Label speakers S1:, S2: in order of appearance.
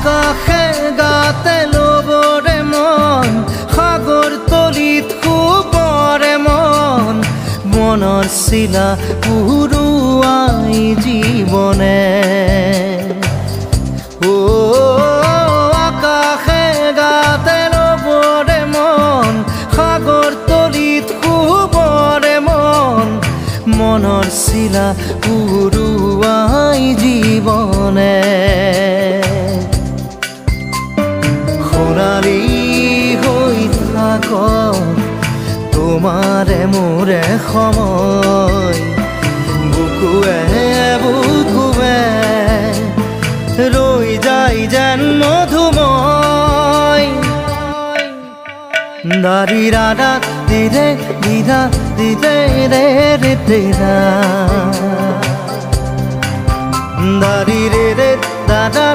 S1: আকাশে গাতে লবৰে মন সাগৰ তলিত শুবৰে মন মনৰ চিলা উৰুৱাই জীৱনে ও আকাশে গাতে লবৰে মন সাগৰ তলিত শুবৰে মন মনৰ চিলা উৰুৱাই জীৱনে সোণালী হৈ থাক তোমাৰে মোৰে সময় বুকুৱে বুকুৱে ৰৈ যায় যেন মধুময় দাৰি ৰাধা দিৰে দিৰা দিৰে ৰে ৰে তেৰা দাৰি ৰে ৰে দাদা